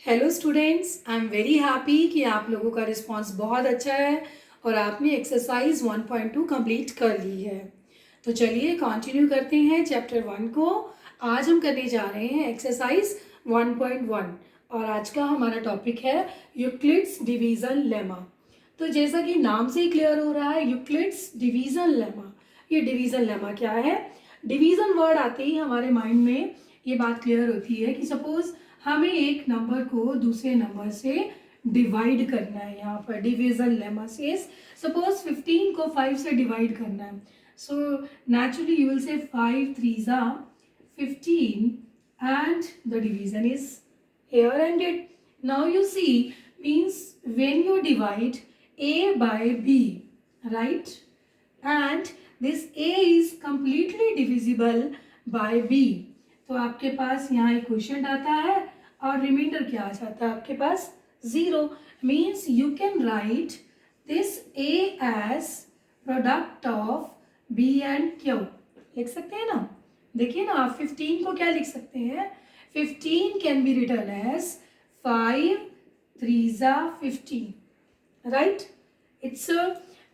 Hello students, I am very happy कि आप लोगों का रिस्पांस बहुत अच्छा है और आपने एक्सरसाइज 1.2 कंप्लीट कर ली है। तो चलिए कंटिन्यू करते हैं चैप्टर 1 को। आज हम करने जा रहे हैं एक्सरसाइज 1.1 और आज का हमारा टॉपिक है यूक्लिड्स डिवीजन लेमा। तो जैसा कि नाम से ही क्लियर हो रहा है, यूक्लिड्स डिवीजन लेमा। ये डिवीजन लेमा क्या है? डिवीजन वर्ड आते ही हमारे माइंड में ये बात क्लियर होती है कि सपोज हमें एक नंबर को दूसरे नंबर से डिवाइड करना है। यहाँ पर डिवीजन लेमा से सपोज 15 को 5 से डिवाइड करना है। So naturally you will say 5 3s are 15 and the division is here ended. Now you see means when you divide a by b, right, and this a is completely divisible by b, तो आपके पास यहाँ एक question आता है और reminder क्या आ जाता है आपके पास? 0. Means you can write this a as product of b and q। लिख सकते हैं ना? देखिए ना, आप 15 को क्या लिख सकते हैं? 15 can be return as 5 3s are 15, right? It's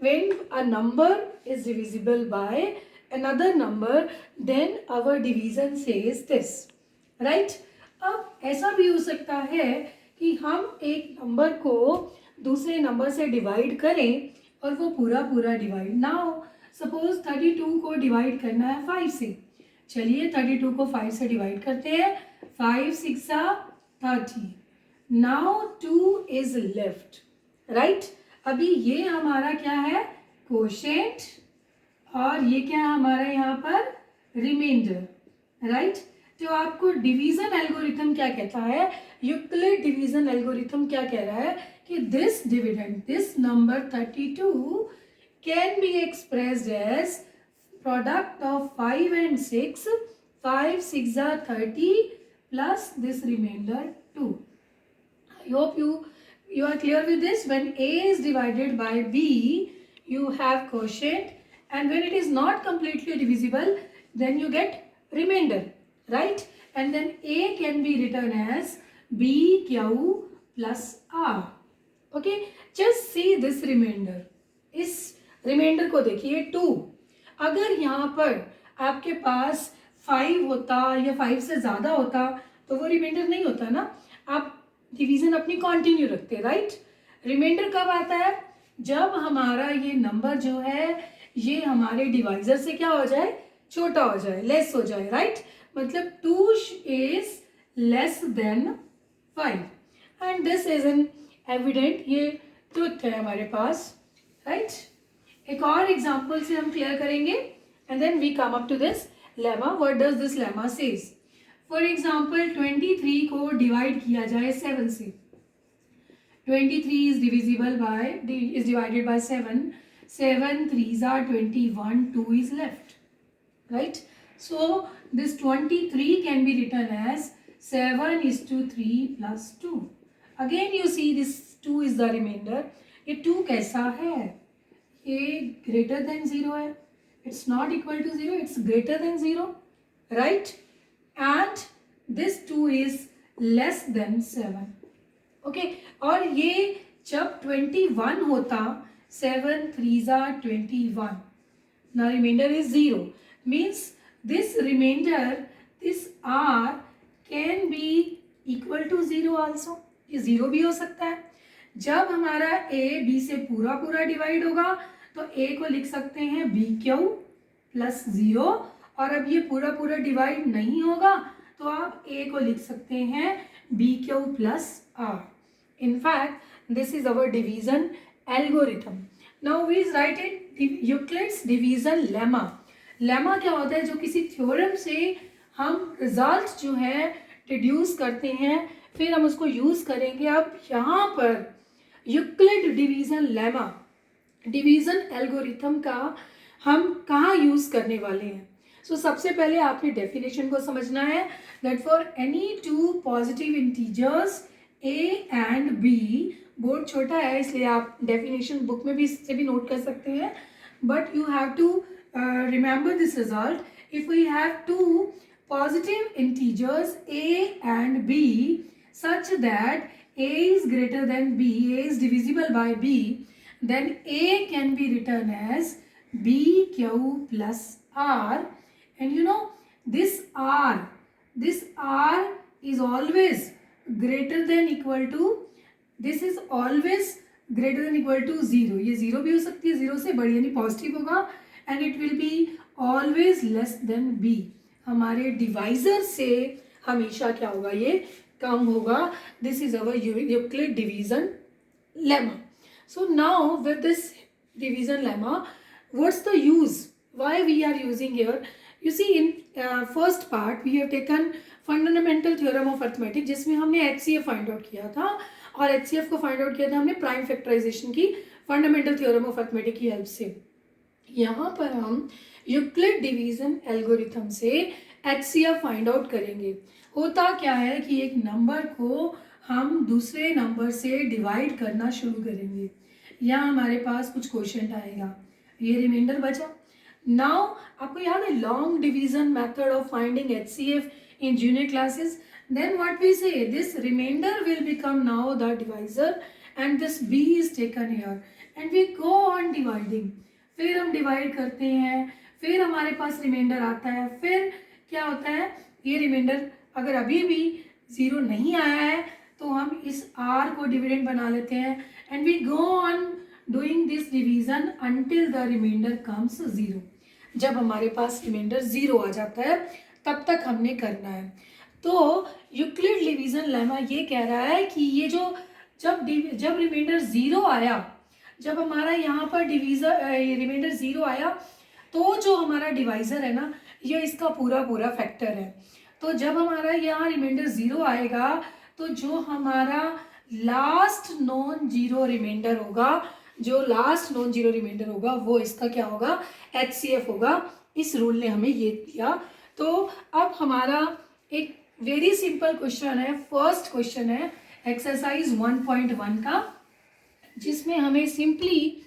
when a number is divisible by another number, then our division says this, right? अब ऐसा भी हो सकता है कि हम एक नंबर को दूसरे नंबर से डिवाइड करें और वो पूरा पूरा डिवाइड ना हो। सपोज 32 को डिवाइड करना है 5 से। चलिए 32 को 5 से डिवाइड करते हैं। 5 6 30। Now 2 is left, right? अभी ये हमारा क्या है? कोशेंट, और ये क्या है हमारा यहाँ पर? Reminder, right? तो आपको डिवीजन एल्गोरिथम क्या कहता है? यूक्लिड डिवीजन एल्गोरिथम क्या कह रहा है कि this dividend, this number 32 can be expressed as product of 5 and 6, 5 6 are 30 plus this remainder 2. I hope you are clear with this. When a is divided by b, you have quotient, and when it is not completely divisible, then you get remainder, right? And then a can be written as b q plus r. Okay, just see this remainder. इस reminder को देखिए 2। अगर यहाँ पर आपके पास 5 होता या 5 से ज़्यादा होता तो वो रिमाइंडर नहीं होता ना। आप डिवीजन अपनी कंटिन्यू रखते, राइट? रिमाइंडर कब आता है? जब हमारा ये नंबर जो है ये हमारे डिवाइजर से क्या हो जाए? छोटा हो जाए, लेस हो जाए, राइट? मतलब 2 is less than 5 and this is an evident, ये ट्रुथ है हमारे पास, राइट? एक और एग्जांपल से हम क्लियर करेंगे and then we come up to this lemma. What does this lemma says? For example 23 को डिवाइड किया जाए 7 से। 23 is divisible by is divided by 7. 7 3s are 21, 2 is left, right? So this 23 can be written as 7 is to 3 plus 2. Again you see this 2 is the remainder. ये 2 कैसा है? ये greater than 0 है। It's not equal to 0, it's greater than 0, right? And this 2 is less than 7. Okay, और ये जब 21 होता, 7 3s are 21, now remainder is 0, means this remainder, this r can be equal to 0 also. ये 0 भी हो सकता है। जब हमारा a b से पूरा पूरा डिवाइड होगा तो a को लिख सकते हैं bq प्लस 0, और अब ये पूरा पूरा डिवाइड नहीं होगा तो आप a को लिख सकते हैं bq plus r. In fact, this is our division algorithm. Now we write it Euclid's division lemma. Lemma क्या होता है? जो किसी थ्योरम से हम रिजल्ट जो है डिड्यूस करते हैं, फिर हम उसको यूज करेंगे। अब यहाँ पर Euclid division lemma, division algorithm का हम कहाँ यूज करने वाले हैं? सबसे पहले आपने डेफिनेशन को समझना है that for any two positive integers a and b, board छोटा है इसलिए आप डेफिनेशन बुक में भी इससे भी नोट कर सकते हैं, but you have to remember this result. If we have two positive integers a and b, such that A is greater than B, A is divisible by B, then A can be written as BQ plus R. And you know, this R is always greater than equal to, this is always greater than equal to 0. ये 0 भी हो सकती है, 0 से बड़ी यानी positive होगा, and it will be always less than B. हमारे डिवाइजर से हमेशा क्या होगा, ये कम होगा. This is our Euclid division lemma. So now with this division lemma, what's the use? Why we are using here? You see, in first part we have taken fundamental theorem of arithmetic, जिसमें हमने HCF find out किया था, और HCF को find out किया था हमने prime factorisation की फंडामेंटल थ्योरम ऑफ अर्थमेटिक की हेल्प से. यहाँ पर हम यूक्लिड डिवीजन एल्गोरिथम से HCF फाइंड आउट करेंगे. होता क्या है कि एक नंबर को हम दूसरे नंबर से डिवाइड करना शुरू करेंगे. यहाँ हमारे पास कुछ क्वेश्चन आएगा, ये रिमाइंडर बचा. नाउ आपको याद है long division method of finding HCF in junior classes? Then what we say, this remainder will become now the divisor and this B is taken here and we go on dividing. फिर हम divide करते हैं, फिर हमारे पास reminder आता है. फिर क्या होता है, ये रिमाइंडर अगर अभी भी 0 नहीं आया है तो हम इस R को डिविडेंड बना लेते हैं and we go on doing this division until the remainder comes 0. जब हमारे पास रिमाइंडर 0 आ जाता है तब तक हमने करना है. तो यूक्लिड डिवीजन लेमा ये कह रहा है कि ये जो जब रिमाइंडर 0 आया, जब हमारा यहाँ पर रिमाइंडर 0 आया, तो जो हमारा डिवाइजर है ना, ये इसका पूरा फैक्टर है. तो जब हमारा यहाँ रिमाइंडर 0 आएगा तो जो हमारा लास्ट नॉन जीरो रिमाइंडर होगा, वो इसका क्या होगा, HCF होगा. इस रूल ने हमें ये दिया. तो अब हमारा एक वेरी सिंपल क्वेश्चन है, फर्स्ट क्वेश्चन है एक्सरसाइज 1.1 का, जिसमें हमें simply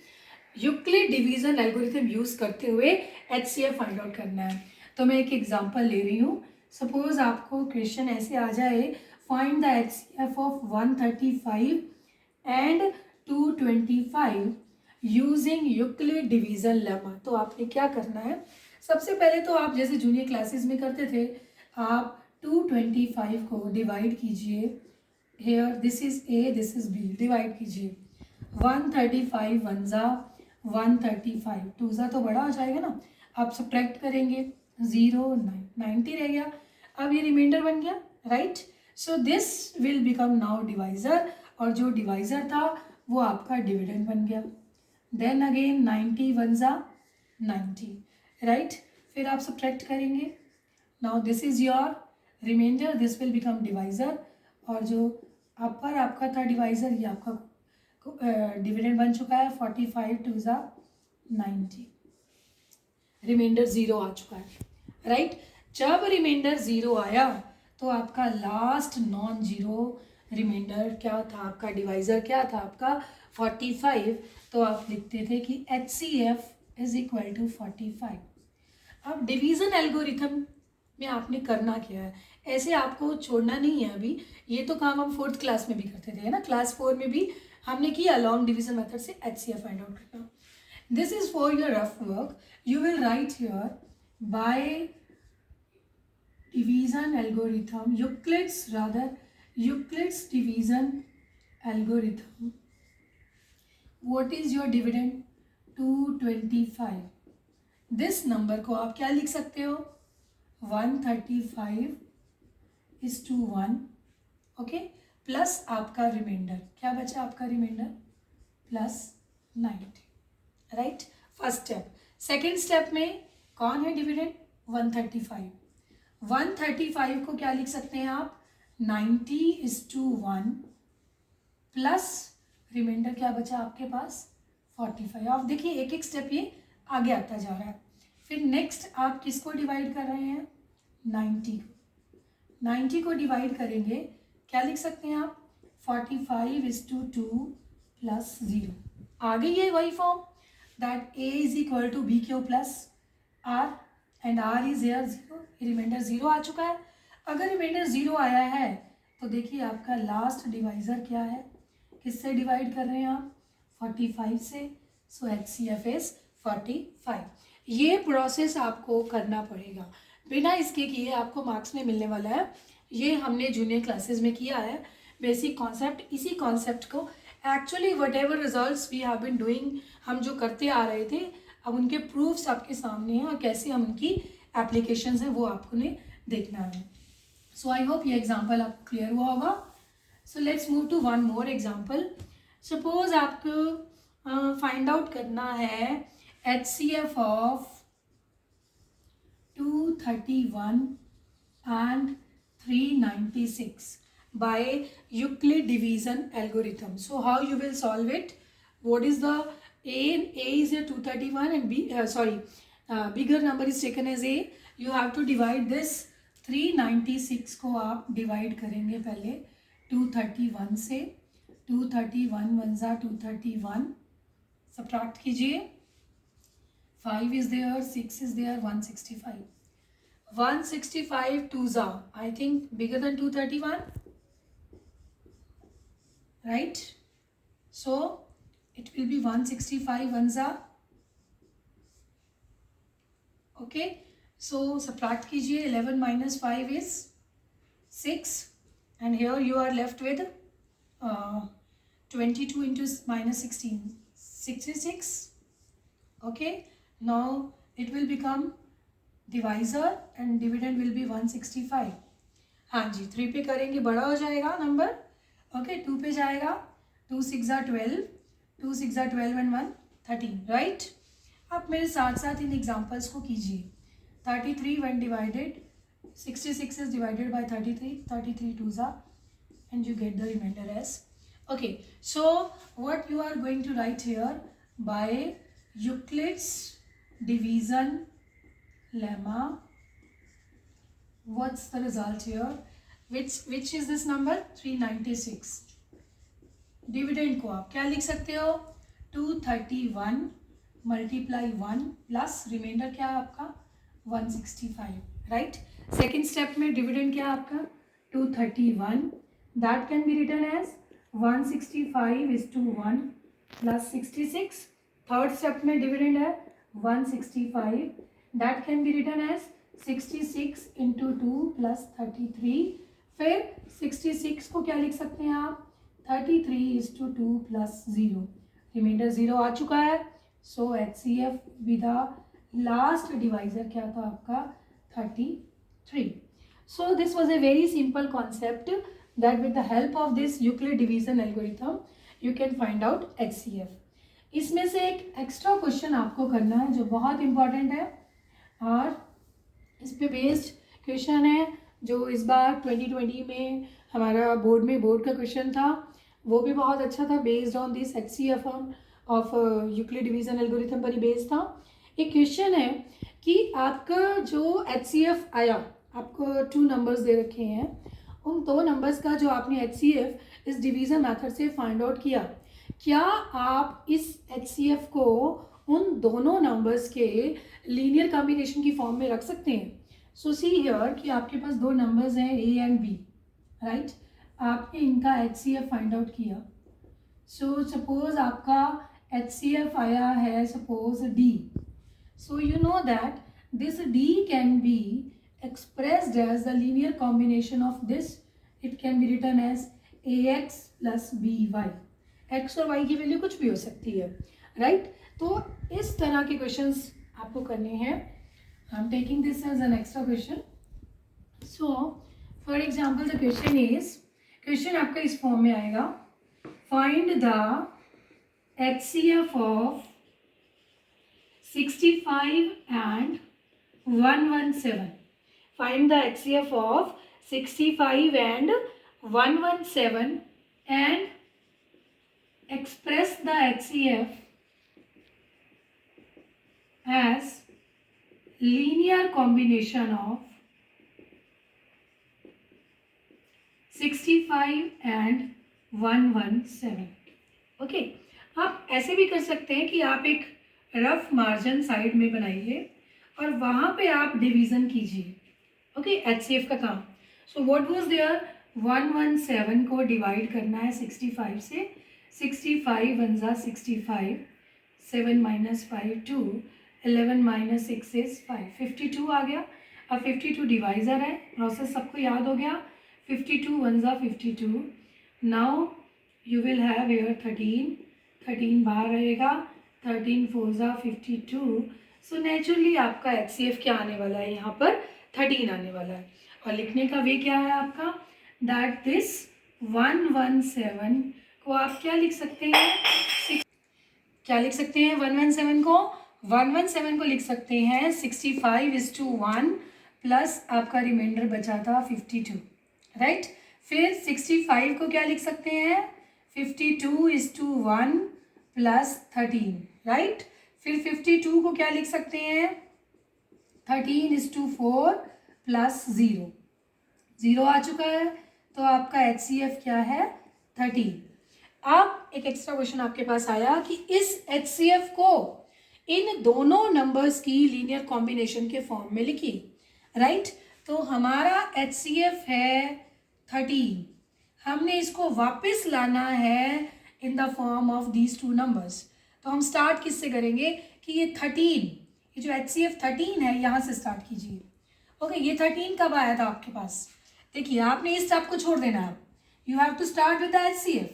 Euclid division algorithm use करते हुए HCF फाइंड आउट करना है. तो मैं एक एग्जांपल ले रही हूँ. सपोज आपको क्वेश्चन ऐसे आ जाए, find the HCF of 135 and 225 using Euclid division lemma. तो आपने क्या करना है, सबसे पहले तो आप जैसे जूनियर क्लासेस में करते थे, आप 225 को डिवाइड कीजिए. Here this is A, this is B, divide कीजिए. 135 वन ज़ा 135, 2 ज़ा तो बड़ा हो जाएगा ना. आप सब्ट्रैक्ट करेंगे, 0 9 90 रह गया. अब ये रिमाइंडर बन गया, right. So this will become now divisor, और जो डिवाइजर था वो आपका डिविडेंड बन गया. देन अगेन 90 वन ज़ा 90, राइट. फिर आप सब्ट्रैक्ट करेंगे. Now this is your reminder, this will become divisor, और जो अपर आपका था डिवाइजर, ये आपका डिविडेंड बन चुका है. 45 2 ज़ा 90, रिमाइंडर 0 आ चुका है, राइट. जब रिमाइंडर 0 आया तो आपका लास्ट नॉन जीरो रिमाइंडर क्या था, आपका डिवाइजर क्या था, आपका 45. तो आप लिखते थे कि HCF इज इक्वल टू 45. अब डिवीज़न एल्गोरिथम में आपने करना क्या है, ऐसे आपको छोड़ना नहीं है. अभी ये तो काम हम 4th क्लास में भी करते थे ना, क्लास 4 में भी हमने किया लॉन्ग डिवीजन मेथड से HCF फाइंड आउट करना. This is for your rough work. You will write here by division algorithm, Euclid's division algorithm. What is your dividend, 225. This number को आप क्या लिख सकते हो, 135 is to 1, ओके, प्लस आपका reminder क्या बचा, आपका reminder plus 90, right. First step. Second step में कौन है डिविडेंड, 135. 135 को क्या लिख सकते हैं आप, 90 is to 1 प्लस रिमाइंडर क्या बचा आपके पास, 45. आप देखिए एक एक स्टेप ये आगे आता जा रहा है. फिर नेक्स्ट आप किसको डिवाइड कर रहे हैं, 90 को. 90 को डिवाइड करेंगे, क्या लिख सकते हैं आप, 45 is to 2 प्लस 0. आगे ये वही form, that A is equal to BQ plus R and R is here 0. Reminder 0 आ चुका है. अगर रिमाइंडर 0 आया है तो देखिए आपका लास्ट डिवाइज़र क्या है, किससे डिवाइड कर रहे हैं आप, 45 से। सो HCF इज़ 45। ये प्रोसेस आपको करना पड़ेगा, बिना इसके किए आपको मार्क्स में मिलने वाला है। ये हमने जूनियर क्लासेस में किया है बेसिक कॉन्सेप्ट। इसी कॉन्सेप्ट को actually whatever result we have been doing, हम जो करते आ रहे थे, अब उनके प्रूफ्स आपके सामने हैं और कैसे हम उनकी एप्लीकेशंस हैं वो आपको ने देखना है। सो आई होप ये एग्जाम्पल आपको क्लियर हुआ होगा। So let's move to one more example. Suppose आपको फाइंड आउट करना है HCF of 231 and 396 by Euclid division algorithm. So how you will solve it? What is the A is a 231 and bigger number is taken as A. You have to divide this 396 को आप divide करेंगे पहले 231 से। 231 one ज़ा 231, subtract कीजिए, 5 is there, 6 is there, 165. 165 twos are, I think, bigger than 231, right? So it will be 165 ones are. Okay, so subtract कीजिए, 11 minus 5 is 6, and here you are left with 22 into minus 16, 66. Okay, now it will become divisor and dividend will be 165। हाँ जी, 3 पे करेंगे बड़ा हो जाएगा number. Okay, 2 पे जाएगा, 2 6 ज़ा 12, 2 6 ज़ा 12 एंड 1 13, राइट। आप मेरे साथ साथ इन एग्जांपल्स को कीजिए। 33 when divided, 66 is divided by 33, 33 2 ज़ा, and you get the remainder as. Okay, so what you are going to write here, by Euclid's division lemma, what's the result here? Which is this number? 396. Dividend को आप क्या लिख सकते हो? 231 multiply 1 plus remainder क्या है आपका? 165, right. Second step में डिविडेंड क्या है आपका? 231, that can be written as 165:1 plus 66। Third step में डिविडेंड है 165, that can be written as 66 into 2 plus 33। फिर 66 को क्या लिख सकते हैं आप? 33:2 प्लस 0, रिमाइंडर 0 आ चुका है। सो HCF विद लास्ट डिवाइजर क्या था आपका? 33। So this was a very simple concept that with the help of this Euclid division algorithm you can find out HCF। इसमें से एक एक्स्ट्रा क्वेश्चन आपको करना है जो बहुत इंपॉर्टेंट है और इस पे बेस्ड क्वेश्चन है जो इस बार 2020 में हमारा बोर्ड का क्वेश्चन था, वो भी बहुत अच्छा था। Based on this HCF of Euclid division algorithm पर ही बेस्ड था। एक क्वेश्चन है कि आपका जो HCF आया, आपको 2 नंबर्स दे रखे हैं, उन 2 नंबर्स का जो आपने HCF इस डिवीज़न मेथड से फाइंड आउट किया, क्या आप इस HCF को उन दोनों नंबर्स के लीनियर कॉम्बिनेशन की फॉर्म में रख सकते हैं? सो सी हियर कि आपके पास 2 नंबर्स हैं A एंड B, राइट। आपने इनका HCF फाइंड आउट किया। सो सपोज आपका HCF आया है suppose D। So you know that this D can be expressed as the linear combination of this. It can be written as AX plus BY. X और Y की value कुछ भी हो सकती है, राइट। तो इस तरह के क्वेश्चंस आपको करने हैं। I am taking this as an extra question. So for example the question is, question आपका इस फॉर्म में आएगा, find the HCF of 65 and 117. Find the HCF of 65 and 117 and express the HCF as linear combination of 65 and 117. Okay, आप ऐसे भी कर सकते हैं कि आप एक रफ मार्जिन साइड में बनाइए और वहाँ पे आप डिवीज़न कीजिए। ओके, HCF का काम। सो व्हाट वाज देयर, 117 को डिवाइड करना है 65 से। 65 वन ज़ा 65, 7 माइनस 5 2, 11 माइनस 6 इज 5, 52 आ गया। अब 52 डिवाइज़र है, प्रोसेस सबको याद हो गया। 52 वन ज़ा 52। Now you will have here 13, 13 बाहर रहेगा, 13 फोर ज़ा 52। सो नेचुरली आपका HCF क्या आने वाला है, यहाँ पर 13 आने वाला है। और लिखने का वे क्या है आपका, दैट दिस 117 को आप क्या लिख सकते हैं, क्या लिख सकते हैं 117 को, 117 को लिख सकते हैं 65:1 प्लस आपका रिमाइंडर बचा था 52, राइट। फिर 65 को क्या लिख सकते हैं, 52:1 प्लस 13, राइट। फिर 52 को क्या लिख सकते हैं, 13:4 प्लस 0, 0 आ चुका है। तो आपका HCF क्या है, 13। अब एक एक्स्ट्रा क्वेश्चन आपके पास आया कि इस HCF को इन दोनों नंबर्स की लीनियर कॉम्बिनेशन के फॉर्म में लिखी, राइट। तो हमारा HCF है 13, हमने इसको वापस लाना है in the form of these two numbers. तो हम स्टार्ट किससे करेंगे कि ये 13, ये जो HCF 13 है यहाँ से स्टार्ट कीजिए। ओके, ये 13 कब आया था आपके पास, देखिए आपने इस स्टेप को छोड़ देना है, you have to start with the HCF।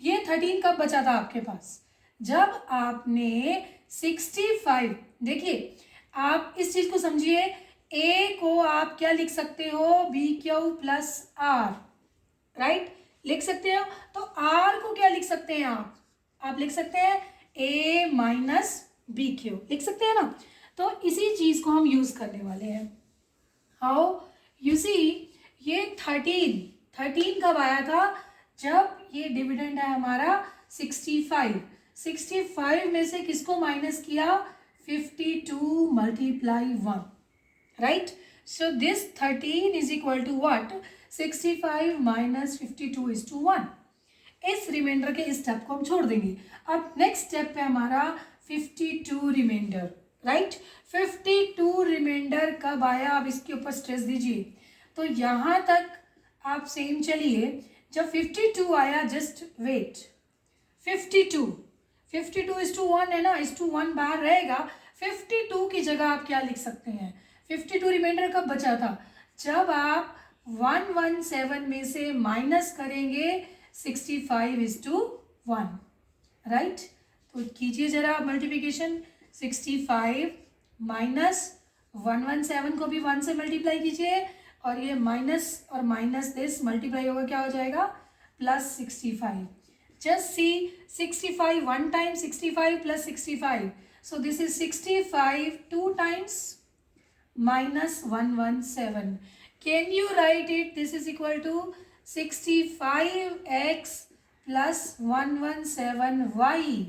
ये 13 कब बचा था आपके पास, जब आपने 65, देखिए आप इस चीज को समझिए, A को आप क्या लिख सकते हो, BQ प्लस R, राइट, लिख सकते हो। तो R को क्या लिख सकते हैं आप लिख सकते हैं A माइनस BQ, लिख सकते हैं ना। तो इसी चीज को हम यूज करने वाले हैं। हाउ, यू सी, ये 13 कब आया था, जब ये डिविडेंड है हमारा 65 में से किसको माइनस किया, 52 multiply 1, right. So this 13 is equal to what, 65 minus 52 is to 1। इस रिमाइंडर के इस स्टेप को हम छोड़ देंगे। अब नेक्स्ट स्टेप पे हमारा 52 रिमाइंडर, राइट। 52 रिमाइंडर कब आया, अब इसके ऊपर स्ट्रेस दीजिए। तो यहाँ तक आप सेम चलिए, जब 52 आया, जस्ट वेट, 52 इज टू 1 है ना, इज टू 1 बाहर रहेगा। 52 की जगह आप क्या लिख सकते हैं, 52 रिमाइंडर कब बचा था, जब आप 117 में से माइनस करेंगे 65:1, राइट। तो कीजिए जरा मल्टीप्लिकेशन, 65 माइनस 117 को भी 1 से मल्टीप्लाई कीजिए, और ये माइनस और माइनस दिस मल्टीप्लाई होगा, क्या हो जाएगा, plus 65। Just see, 65 1 time 65 plus 65, so this is 65 2 times minus 117. Can you write it? This is equal to 65x plus 117y.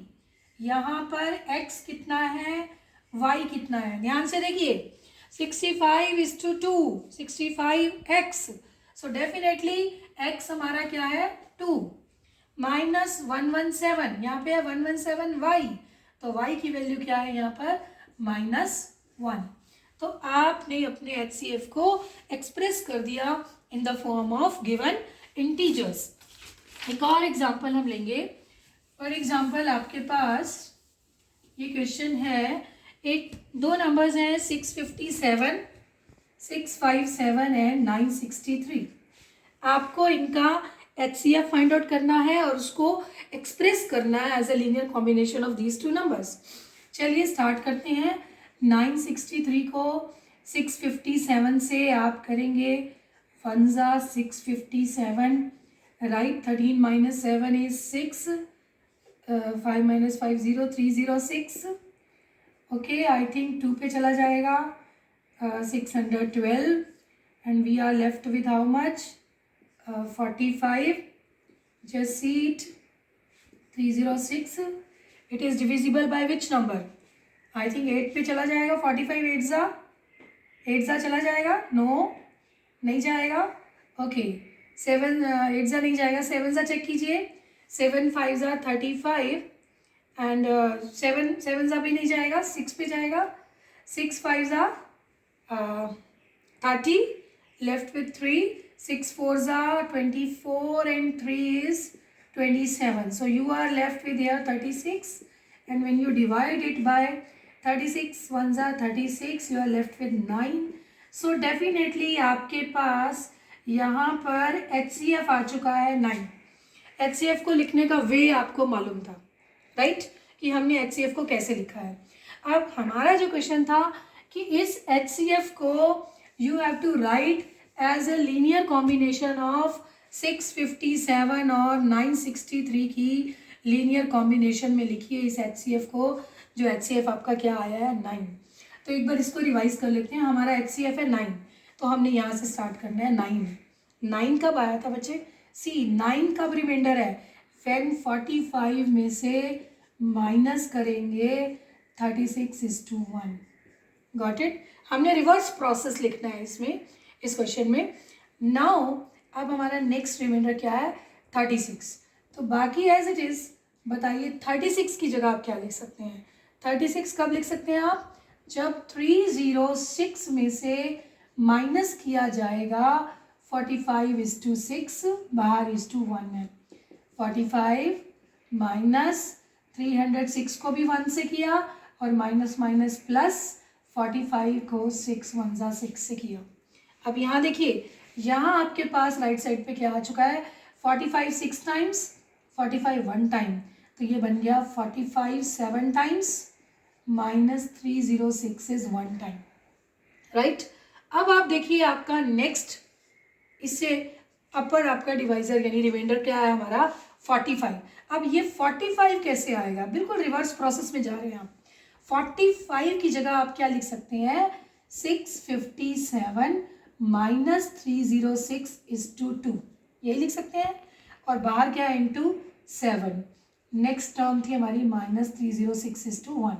यहाँ पर x कितना है, y कितना है, ध्यान से देखिए, 65:2, 65x, सो डेफिनेटली x हमारा क्या है, 2, माइनस 117, यहाँ पे है 117y, तो y की वैल्यू क्या है यहाँ पर, -1। तो आपने अपने HCF को एक्सप्रेस कर दिया in the form of given integers. एक और एग्जांपल हम लेंगे। फॉर एग्जांपल आपके पास ये क्वेश्चन है, एक दो नंबर्स हैं 657 एंड 963। आपको इनका HCF फाइंड आउट करना है और उसको एक्सप्रेस करना है as a linear combination of these two numbers. चलिए स्टार्ट करते हैं। 963 को 657 से आप करेंगे 1 ज़ा 657, right. 13 minus 7 is 6, 5 minus 5 0, 306। Okay, I think 2 पे चला जाएगा, 612, and we are left with how much, 45। Just see it, 306, it is divisible by which number, I think 8 पे चला जाएगा। 45 8 ज़ा चला जाएगा, नो नहीं जाएगा। ओके, 7 8 ज़ा नहीं जाएगा, 7 ज़ा चेक कीजिए, 7 5 ज़ा 35, एंड 7 ज़ा भी नहीं जाएगा, 6 पे जाएगा। 6 5 ज़ा 30, left with 3, 6 4s are 24 and 3 is 27. So you are left with here 36, and when you divide it by 36 1s are 36, you are left with 9. So definitely आपके पास यहाँ पर HCF आ चुका है 9. HCF को लिखने का वे आपको मालूम था, राइट, कि हमने HCF को कैसे लिखा है. अब हमारा जो क्वेश्चन था कि इस HCF को you have to write as a linear combination of 657 और 963 की लीनियर कॉम्बिनेशन में लिखिए इस HCF को, जो HCF आपका क्या आया है 9. तो एक बार इसको रिवाइज कर लेते हैं. हमारा HCF है 9, तो हमने यहाँ से स्टार्ट करना है 9 कब आया था बच्चे? सी 9 कब रिमाइंडर है? फैन 45 में से माइनस करेंगे 36:1. Got it? हमने रिवर्स प्रोसेस लिखना है इसमें, इस क्वेश्चन में. नाउ अब हमारा नेक्स्ट रिमाइंडर क्या है? 36. तो बाकी एज इट इज बताइए 36 की जगह आप क्या लिख सकते हैं? 36 कब लिख सकते हैं आप? जब 306 में से माइनस किया जाएगा 45:6, बाहर 1 है. 45 माइनस 306 को भी 1 से किया और माइनस माइनस प्लस 45 को 6 1 6 से किया. अब यहाँ देखिए, यहाँ आपके पास राइट साइड पे क्या आ चुका है? 45 6 टाइम्स, 45 1 टाइम, तो ये बन गया 45 7 times minus 306 is 1 time, right. अब आप देखिए आपका नेक्स्ट, इससे अपर आपका डिवाइजर यानी रिमाइंडर क्या है हमारा? 45. अब ये 45 कैसे आएगा? बिल्कुल रिवर्स प्रोसेस में जा रहे हैं आप. 45 की जगह आप क्या लिख सकते हैं? 657 माइनस 306:2, यही लिख सकते हैं. और बाहर क्या है? इंटू 7. नेक्स्ट टर्म थी हमारी माइनस 306:1.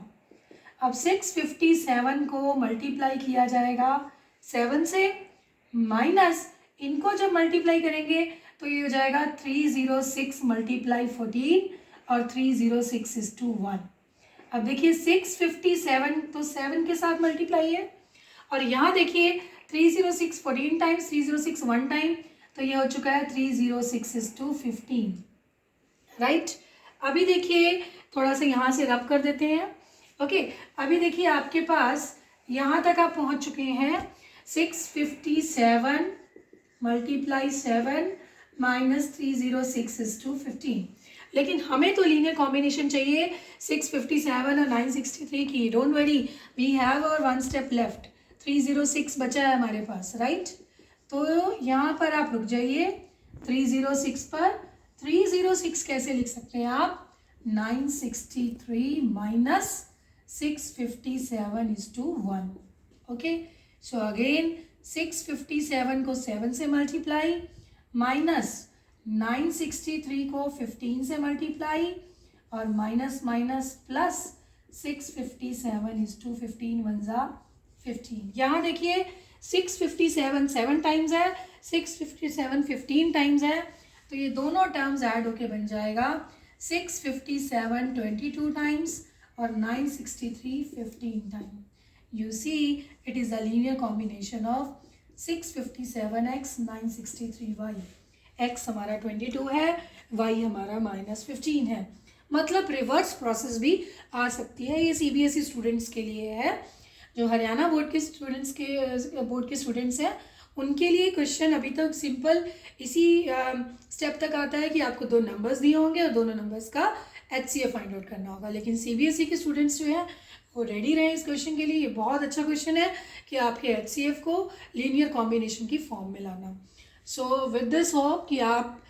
अब 657 को मल्टीप्लाई किया जाएगा 7 से, माइनस इनको जब मल्टीप्लाई करेंगे तो ये हो जाएगा 306 मल्टीप्लाई 14 और 306:1. अब देखिए 657 तो 7 के साथ मल्टीप्लाई है, और यहाँ देखिए 306 14 टाइम्स, 306 1 टाइम, तो ये हो चुका है 306:15, राइट. अभी देखिए थोड़ा सा यहाँ से रब कर देते हैं. ओके, अभी देखिए आपके पास यहाँ तक आप पहुँच चुके हैं 657 मल्टीप्लाई 7 माइनस 306:15. लेकिन हमें तो लीनियर कॉम्बिनेशन चाहिए 657 और 963 की. डोंट वरी, वी हैव और 1 स्टेप लेफ्ट. 306 बचा है हमारे पास, राइट. तो यहाँ पर आप रुक जाइए 306 पर. 306 कैसे लिख सकते हैं आप? 963 माइनस 657:1. ओके, सो अगेन 657 को 7 से मल्टीप्लाई, माइनस 963 को 15 से मल्टीप्लाई, और माइनस माइनस प्लस 657:15 1 15. यहाँ देखिए 657 7 टाइम्स है, 657 15 टाइम्स है, तो ये दोनों टर्म्स ऐड होके बन जाएगा 657 22 टाइम्स और 963 15 time. You see, it is a linear combination of 657x 963y. x हमारा 22 है, y हमारा -15 है. मतलब रिवर्स प्रोसेस भी आ सकती है. ये CBSE स्टूडेंट्स के लिए है. जो हरियाणा बोर्ड के स्टूडेंट्स हैं उनके लिए क्वेश्चन अभी तक सिंपल इसी स्टेप तक आता है कि आपको 2 नंबर्स दिए होंगे और दोनों नंबर्स का HCF फाइंड आउट करना होगा. लेकिन CBSE के स्टूडेंट्स जो हैं वो रेडी रहे इस क्वेश्चन के लिए. ये बहुत अच्छा क्वेश्चन है कि आपके HCF को लीनियर कॉम्बिनेशन की फॉर्म में लाना. सो विद दिस होप कि आप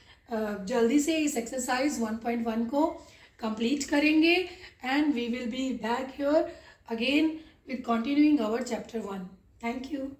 जल्दी से इस एक्सरसाइज 1.1 को कंप्लीट करेंगे, and we will be back here again with continuing our chapter 1. Thank you.